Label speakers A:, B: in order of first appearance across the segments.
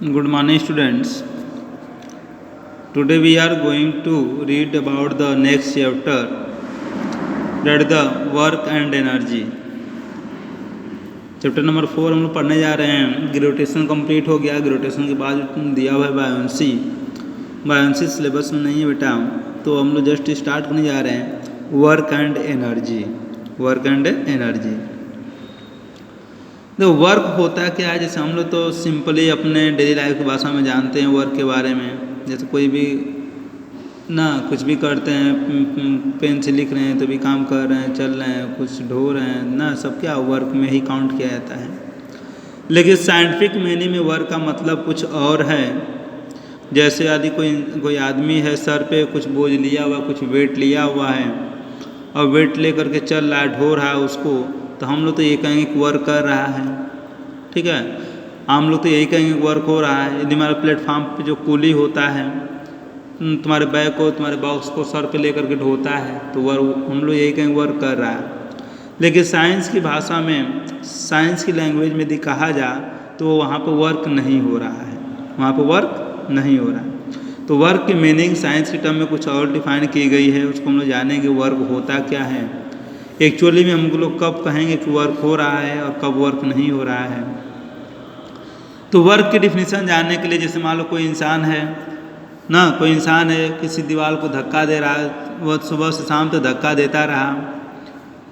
A: Good morning, students. Today we are going to read about the next chapter, that is the work and energy. Chapter number 4 हम लोग पढ़ने जा रहे हैं। Gravitation complete हो गया। ग्रेविटेशन के बाद दिया हुआ है बायोन्सी सिलेबस में नहीं है बेटा, तो हम लोग जस्ट स्टार्ट करने जा रहे हैं वर्क एंड एनर्जी। तो वर्क होता क्या है, जैसे हम लोग तो सिंपली अपने डेली लाइफ की भाषा में जानते हैं वर्क के बारे में। जैसे कोई भी ना कुछ भी करते हैं, पेन से लिख रहे हैं तो भी काम कर रहे हैं, चल रहे हैं, कुछ ढो रहे हैं ना, सब क्या वर्क में ही काउंट किया जाता है। लेकिन साइंटिफिक मीनिंग में वर्क का मतलब कुछ और है। जैसे यदि कोई आदमी है, सर पे कुछ बोझ लिया हुआ, कुछ वेट लिया हुआ है और वेट ले करके चल रहा है, ढो रहा है उसको, तो हम लोग तो ये कहेंगे कि वर्क कर रहा है। ठीक है, हम लोग तो यही कहेंगे वर्क हो रहा है। यदि हमारे प्लेटफॉर्म पे जो कूली होता है, तुम्हारे बैग को, तुम्हारे बॉक्स को सर पे लेकर के ढोता है, तो वर्क हम लोग यही कहेंगे वर्क कर रहा है। लेकिन साइंस की भाषा में, साइंस की लैंग्वेज में यदि कहा जा तो वहाँ पे वर्क नहीं हो रहा है, वहाँ पे वर्क नहीं हो रहा है। तो वर्क की मीनिंग साइंस के टर्म में कुछ और डिफाइन की गई है, उसको हम लोग जानेंगे वर्क होता क्या है। एक्चुअली में हम लोग कब कहेंगे कि वर्क हो रहा है और कब वर्क नहीं हो रहा है। तो वर्क की डिफिनीशन जानने के लिए, जैसे मान लो कोई इंसान है ना, कोई इंसान है किसी दीवार को धक्का दे रहा है, वह सुबह से शाम तक धक्का देता रहा,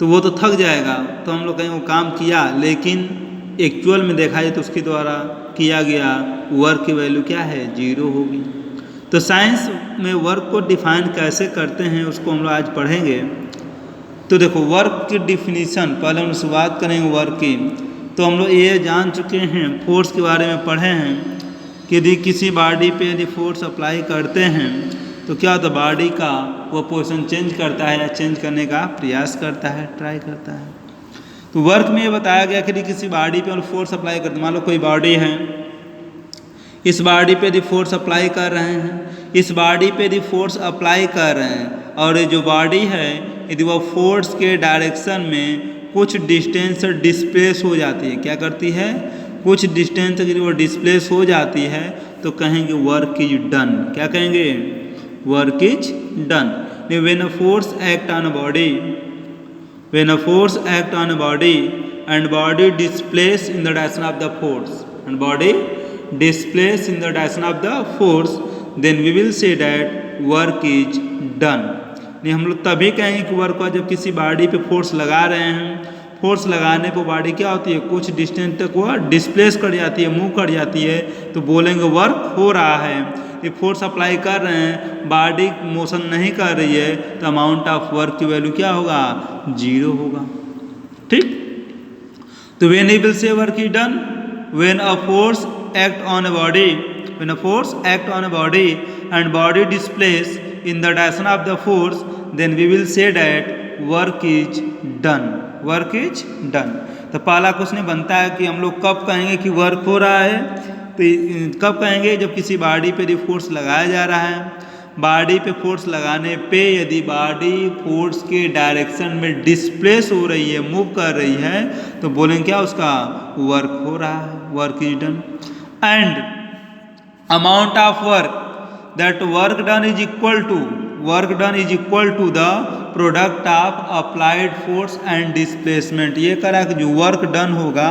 A: तो वो तो थक जाएगा। तो हम लोग कहेंगे वो काम किया, लेकिन एक्चुअल में देखा जाए तो उसके द्वारा किया गया वर्क की वैल्यू क्या है, 0 होगी। तो साइंस में वर्क को डिफाइन कैसे करते हैं उसको हम लोग आज पढ़ेंगे। तो देखो वर्क की डिफिनीशन, पहले हम शुरुआत करेंगे वर्क की। तो हम लोग ये जान चुके हैं, फोर्स के बारे में पढ़े हैं कि यदि किसी बॉडी पे यदि फोर्स अप्लाई करते हैं तो क्या होता है, बॉडी का वो पोजीशन चेंज करता है या चेंज करने का प्रयास करता है, ट्राई करता है। तो वर्क में ये बताया गया कि यदि किसी बॉडी पे फोर्स अप्लाई करते, मान लो कोई बॉडी है, इस बॉडी पे यदि फोर्स अप्लाई कर रहे हैं, इस बॉडी पे यदि फोर्स अप्लाई कर रहे हैं और ये जो बॉडी है यदि वह फोर्स के डायरेक्शन में कुछ डिस्टेंस डिस्प्लेस हो जाती है, क्या करती है, कुछ डिस्टेंस तक यदि वो डिस्प्लेस हो जाती है तो कहेंगे वर्क इज डन। क्या कहेंगे, work is done. When a force act on a body, when a force act on a body and body displace in the direction of the force, and body displace in the direction of the force, then we will say that work is done. नहीं, हम लोग तभी कहेंगे कि work हुआ जब किसी body पे फोर्स लगा रहे हैं, फोर्स लगाने पर बॉडी क्या होती है, कुछ डिस्टेंस तक वह डिस्प्लेस कर जाती है, मूव कर जाती है, तो बोलेंगे वर्क हो रहा है। ये फोर्स अप्लाई कर रहे हैं, बॉडी मोशन नहीं कर रही है, तो अमाउंट ऑफ वर्क की वैल्यू क्या होगा, 0 होगा। ठीक, तो when you will say work is done, when a force act on a body, when a force act on a body and body displace in the direction of the force, then we will say that work is done, work is done। तो पहला question बनता है कि हम लोग कब कहेंगे कि वर्क हो रहा है, तो कब कहेंगे, जब किसी बॉडी पे यदि फोर्स लगाया जा रहा है, बॉडी पे फोर्स लगाने पे यदि बॉडी फोर्स के डायरेक्शन में डिस्प्लेस हो रही है, मूव कर रही है, तो बोलेंगे क्या, उसका वर्क हो रहा है, work is done. And amount of work, that work done is equal to the product of applied force and displacement। ये करा कि जो वर्क डन होगा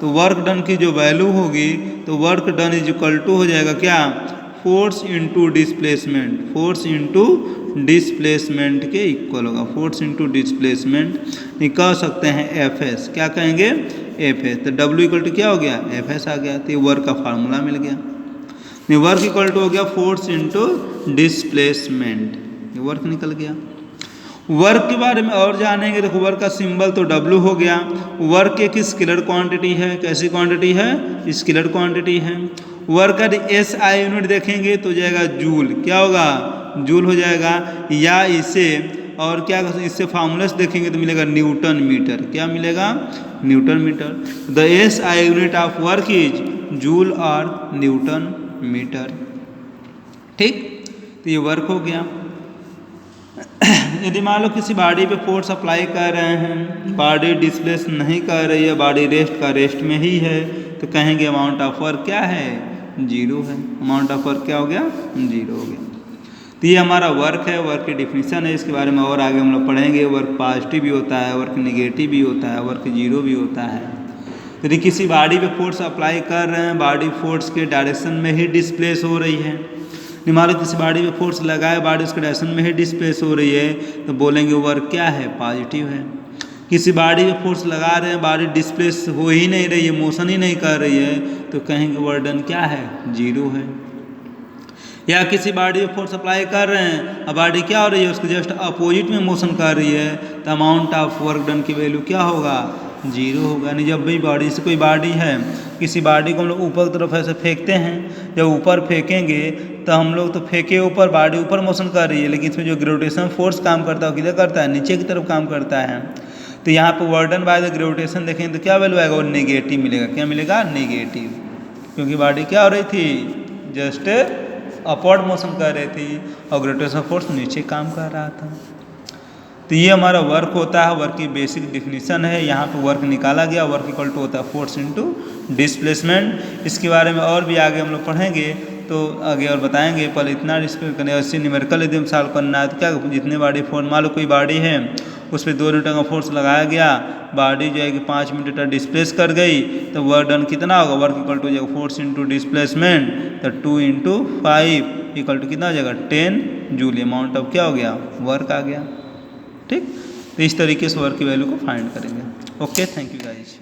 A: तो वर्क डन की जो वैल्यू होगी तो work done is equal to हो जाएगा क्या, force into displacement, force into displacement के इक्वल होगा, फोर्स इंटू डिस्प्लेसमेंट। कह सकते हैं एफएस, क्या कहेंगे, एफएस। तो डब्ल्यू इक्वल टू क्या हो गया, एफएस आ गया। तो ये वर्क का फार्मूला मिल गया। वर्क इक्वल टू हो गया फोर्स इंटू डिस्प्लेसमेंट, वर्क निकल गया। वर्क के बारे में और जानेंगे। देखो वर्क का सिंबल तो W हो गया। वर्क एक स्केलर क्वांटिटी है, कैसी क्वांटिटी है, स्केलर क्वांटिटी है। वर्क का SI यूनिट देखेंगे तो जाएगा जूल, क्या होगा, जूल हो जाएगा। या इसे और क्या, इससे फार्मूला से देखेंगे तो मिलेगा न्यूटन मीटर, क्या मिलेगा, newton metre. The SI unit of work is joule और न्यूटन मीटर। ठीक, तो ये वर्क हो गया। यदि मान लो किसी बॉडी पे फोर्स अप्लाई कर रहे हैं, बॉडी डिस्प्लेस नहीं कर रही है, बॉडी रेस्ट में ही है, तो कहेंगे अमाउंट ऑफ वर्क क्या है, जीरो है। अमाउंट ऑफ वर्क क्या हो गया, जीरो हो गया। तो ये हमारा वर्क है, वर्क की डिफिनीशन है, इसके बारे में और आगे हम लोग पढ़ेंगे। वर्क पॉजिटिव भी होता है, वर्क निगेटिव भी होता है, वर्क जीरो भी होता है। यदि किसी बॉडी पे फोर्स अप्लाई कर रहे हैं, बॉडी फोर्स के डायरेक्शन में ही डिस्प्लेस हो रही है। मान लो किसी बॉडी पे फोर्स लगाए, बॉडी उसके डायरेक्शन में ही डिस्प्लेस हो रही है, तो बोलेंगे वर्क क्या है, पॉजिटिव है। किसी बॉडी पे फोर्स लगा रहे हैं, बॉडी डिस्प्लेस हो ही नहीं रही है, मोशन ही नहीं कर रही है, तो कहेंगे वर्क डन क्या है, जीरो है। या किसी बॉडी पे फोर्स अप्लाई कर रहे हैं, अब बॉडी क्या हो रही है, उसके जस्ट अपोजिट में मोशन कर रही है, तो अमाउंट ऑफ वर्क डन की वैल्यू क्या होगा, जीरो होगा। यानी जब भी बॉडी से कोई बॉडी है, किसी बॉडी को हम लोग ऊपर की तरफ ऐसे फेंकते हैं, जब ऊपर फेंकेंगे तो हम लोग तो फेंके ऊपर, बॉडी ऊपर मोशन कर रही है, लेकिन इसमें जो ग्रेविटेशन फोर्स काम करता है वो किधर करता है, नीचे की तरफ काम करता है। तो यहाँ पर work done by the gravitation देखेंगे तो क्या वैल्यू आएगा, वो नेगेटिव मिलेगा। क्या मिलेगा, नेगेटिव, क्योंकि बॉडी क्या हो रही थी, जस्ट अपवर्ड मोशन कर रही थी और ग्रेविटेशन फोर्स नीचे काम कर रहा था। तो ये हमारा वर्क होता है, वर्क की बेसिक डिफिनीशन है। यहाँ पे वर्क निकाला गया, वर्क इक्वल टू होता है फोर्स इनटू डिस्प्लेसमेंट। इसके बारे में और भी आगे हम लोग पढ़ेंगे, तो आगे और बताएंगे। पहले इतना डिस्प्लेस करने, ऐसे न्यूमेरिकल यदि हम सॉल्व करना है तो क्या, जितने बॉडी फोर्स, मान लो कोई बॉडी है, उस पर 2 न्यूटन का फोर्स लगाया गया, बॉडी जो है कि 5 मीटर डिस्प्लेस कर गई, तो वर्क डन कितना होगा, वर्क इक्वल टू हो जाएगा फोर्स इंटू डिस्प्लेसमेंट, तो 2 × 5 इक्वल टू कितना हो जाएगा, 10 जूल। अमाउंट ऑफ क्या हो गया, वर्क आ गया। ठीक, तो इस तरीके से वर्क की वैल्यू को फाइंड करेंगे। Okay, thank you guys.